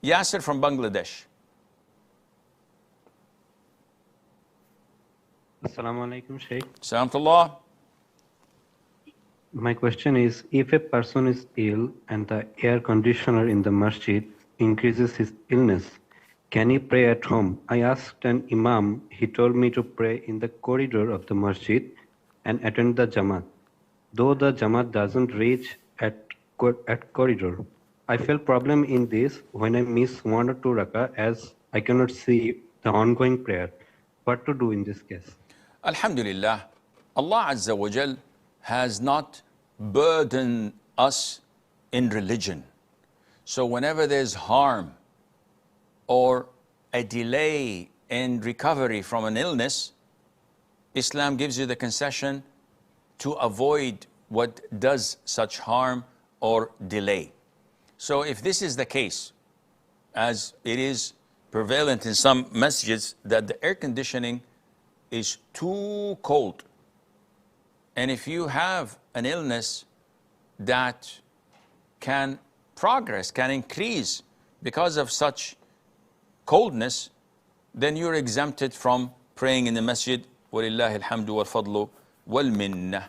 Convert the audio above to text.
Yasser from Bangladesh. Assalamu alaikum, Sheikh. Salamullah. My question is, if a person is ill and the air conditioner in the masjid increases his illness, can he pray at home? I asked an imam. He told me to pray in the corridor of the masjid and attend the Jamaat. Though the Jamaat doesn't reach at corridor, I felt problem in this when I miss 1 or 2 rakah as I cannot see the ongoing prayer. What to do in this case? Alhamdulillah, Allah Azza wa Jal has not burdened us in religion. So whenever there's harm or a delay in recovery from an illness, Islam gives you the concession to avoid what does such harm or delay. So if this is the case, as it is prevalent in some masjids, that the air conditioning is too cold, and if you have an illness that can progress, can increase because of such coldness, then you're exempted from praying in the masjid. وَلِلَّهِ الْحَمْدُ وَالْفَضْلُ وَالْمِنَّةِ.